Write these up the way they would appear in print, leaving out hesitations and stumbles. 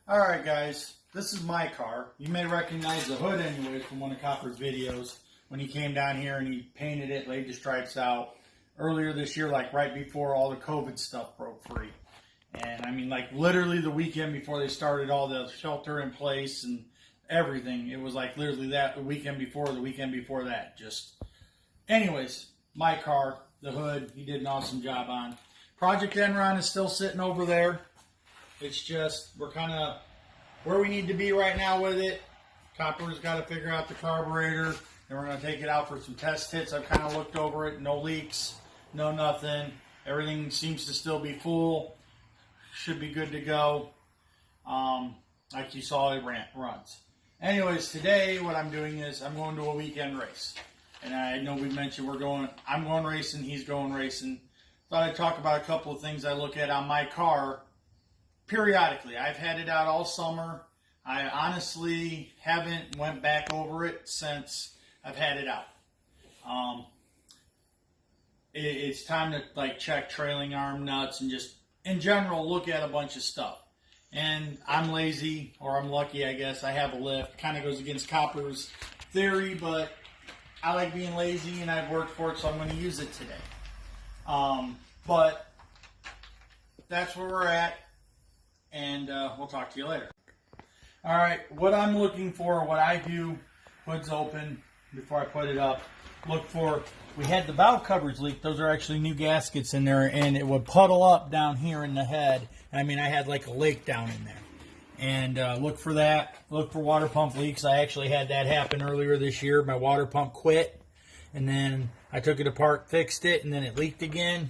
Alright guys, this is my car. You may recognize the hood anyways from one of Copper's videos when he came down here and he painted it, laid the stripes out earlier this year, like right before all the COVID stuff broke free. And I mean, like literally the weekend before they started all the shelter in place and everything. It was like literally that the weekend before that. Just anyways, my car, the hood, he did an awesome job on. Project Enron is still sitting over there. It's just, we're kind of where we need to be right now with it. Copper's got to figure out the carburetor, and we're going to take it out for some test hits. I've kind of looked over it. No leaks, no nothing. Everything seems to still be full. Should be good to go. Like you saw, it runs. Anyways, today what I'm doing is I'm going to a weekend race. And I know we mentioned I'm going racing, he's going racing. Thought I'd talk about a couple of things I look at on my car periodically. I've had it out all summer. I honestly haven't went back over it since I've had it out. It's time to like check trailing arm nuts and just in general look at a bunch of stuff. And I'm lazy, or I'm lucky, I guess. I have a lift. Kind of goes against Copper's theory, but I like being lazy and I've worked for it, so I'm going to use it today. But that's where we're at. And we'll talk to you later. All right, what I'm looking for, what I do, hood's open before I put it up. Look for, we had the valve covers leak. Those are actually new gaskets in there, and it would puddle up down here in the head. I mean, I had like a lake down in there. And look for that. Look for water pump leaks. I actually had that happen earlier this year. My water pump quit, and then I took it apart, fixed it, and then it leaked again.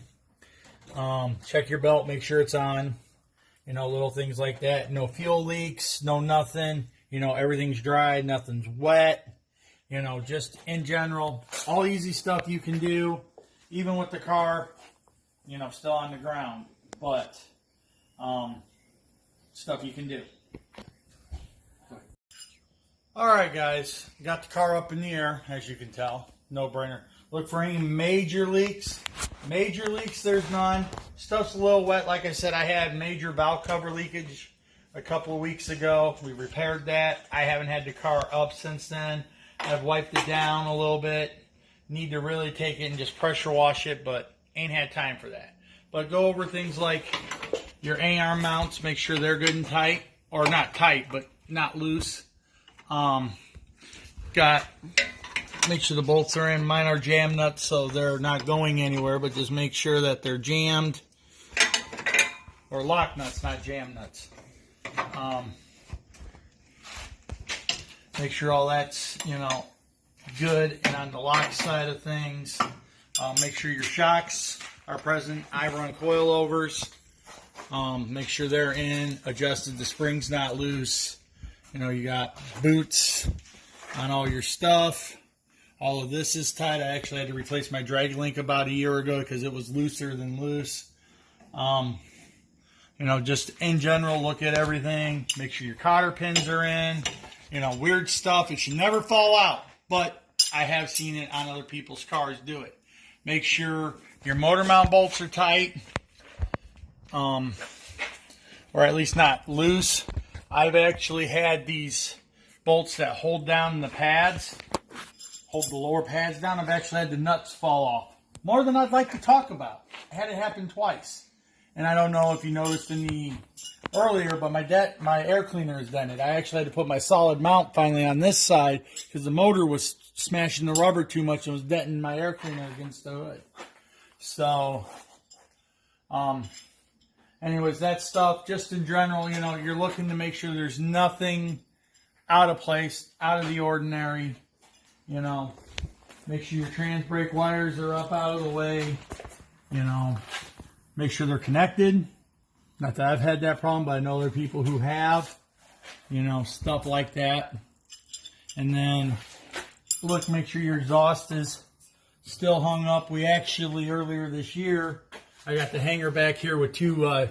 Check your belt, make sure it's on. You know, little things like that. No fuel leaks, no nothing. You know, everything's dry, nothing's wet. You know, just in general, all easy stuff you can do. Even with the car, you know, still on the ground. But, stuff you can do. Alright guys, got the car up in the air, as you can tell. No brainer. Look for any major leaks. Major leaks, there's none. Stuff's a little wet. Like I said, I had major valve cover leakage a couple of weeks ago. We repaired that. I haven't had the car up since then. I've wiped it down a little bit. Need to really take it and just pressure wash it, but ain't had time for that. But go over things like your A-arm mounts. Make sure they're good and tight. Or not tight, but not loose. Make sure the bolts are in. Mine are jam nuts, so they're not going anywhere, but just make sure that they're jammed. Or lock nuts, not jam nuts. Make sure all that's, you know, good. And on the lock side of things, make sure your shocks are present. I run coilovers. Make sure they're in, adjusted, the spring's not loose. You know, you got boots on all your stuff. All of this is tight. I actually had to replace my drag link about a year ago because it was looser than loose. You know, just in general, look at everything. Make sure your cotter pins are in. You know, weird stuff. It should never fall out, but I have seen it on other people's cars do it. Make sure your motor mount bolts are tight, or at least not loose. I've actually had these bolts that hold down the pads, hold the lower pads down. I've actually had the nuts fall off. More than I'd like to talk about. I had it happen twice. And I don't know if you noticed in the earlier, but my air cleaner is dented. I actually had to put my solid mount finally on this side because the motor was smashing the rubber too much and was denting my air cleaner against the hood. So, anyways, that stuff, just in general, you know, you're looking to make sure there's nothing out of place, out of the ordinary. You know, make sure your trans brake wires are up out of the way. You know, make sure they're connected. Not that I've had that problem, but I know there are people who have. You know, stuff like that. And then, look, make sure your exhaust is still hung up. We actually, earlier this year, I got the hanger back here with two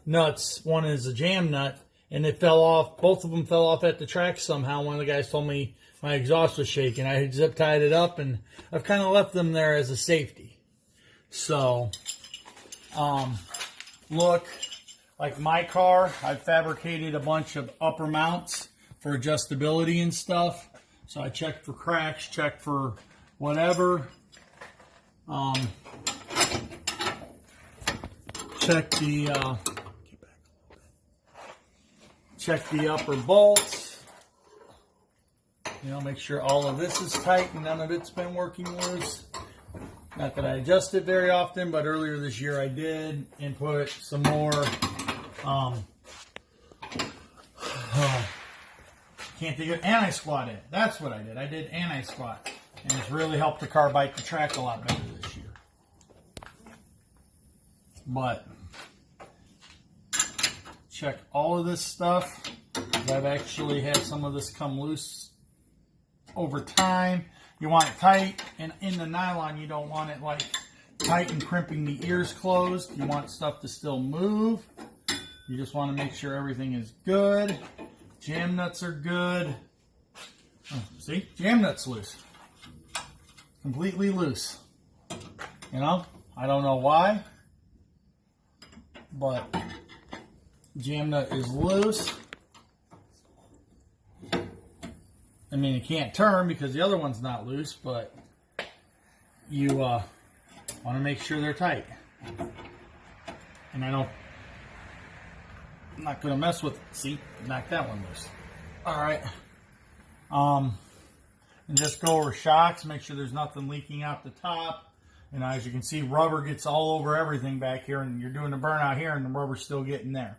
nuts. One is a jam nut, and it fell off. Both of them fell off at the track somehow. One of the guys told me my exhaust was shaking. I had zip tied it up, and I've kind of left them there as a safety. So, look, like my car, I've fabricated a bunch of upper mounts for adjustability and stuff. So I checked for cracks, checked for whatever. Check the upper bolts. You know, make sure all of this is tight and none of it's been working loose. Not that I adjust it very often, but earlier this year I did, and put some more can't think of anti-squat in. That's what I did. I did anti-squat, and it's really helped the car bite the track a lot better this year. But check all of this stuff. I've actually had some of this come loose over time. You want it tight, and in the nylon you don't want it like tight and crimping the ears closed. You want stuff to still move. You just want to make sure everything is good. Jam nuts are good. Oh, see? Jam nuts loose. Completely loose. You know? I don't know why, but jam nut is loose. I mean, it can't turn because the other one's not loose, but you want to make sure they're tight. And I'm not going to mess with it. See, knock that one loose. All right. And just go over shocks, make sure there's nothing leaking out the top. And as you can see, rubber gets all over everything back here, and you're doing the burnout here, and the rubber's still getting there.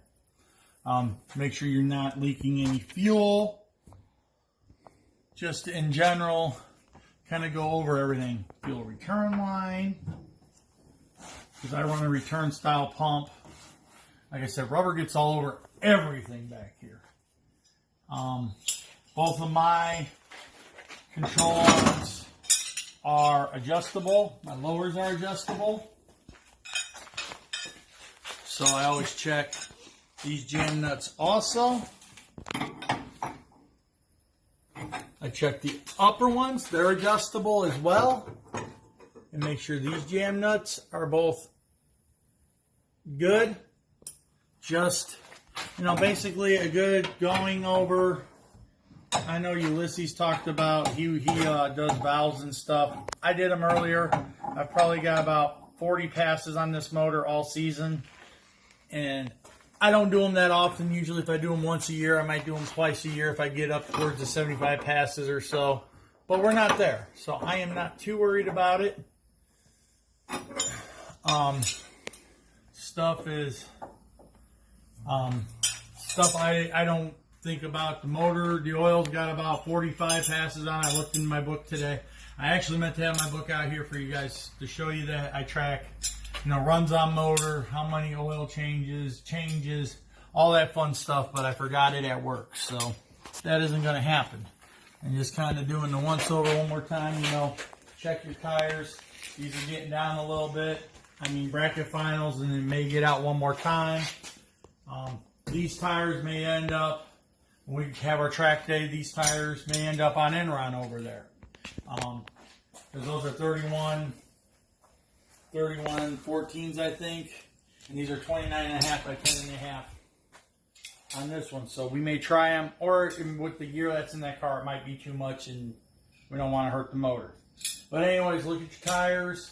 Make sure you're not leaking any fuel. Just in general, kind of go over everything. Fuel return line, because I run a return style pump. Like I said, rubber gets all over everything back here. Both of my control arms are adjustable. My lowers are adjustable. So I always check these jam nuts also. I check the upper ones, they're adjustable as well. And make sure these jam nuts are both good. Just, you know, basically a good going over. I know Ulysses talked about, he does valves and stuff. I did them earlier. I've probably got about 40 passes on this motor all season. And I don't do them that often. Usually if I do them once a year, I might do them twice a year if I get up towards the 75 passes or so. But we're not there. So I am not too worried about it. Stuff I don't think about. The motor, the oil's got about 45 passes on. I looked in my book today. I actually meant to have my book out here for you guys to show you that I track, you know, runs on motor, how many oil changes, all that fun stuff, but I forgot it at work, so that isn't going to happen. And just kind of doing the once over one more time, you know, check your tires. These are getting down a little bit. I mean, bracket finals, and it may get out one more time. These tires may end up, when we have our track day, these tires may end up on Enron over there. Because those are 31 14s, I think. And these are 29.5 by 10.5 on this one. So we may try them, or with the gear that's in that car, it might be too much and we don't want to hurt the motor. But anyways, look at your tires.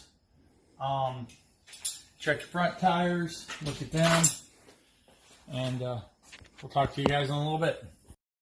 Check your front tires. Look at them. And we'll talk to you guys in a little bit.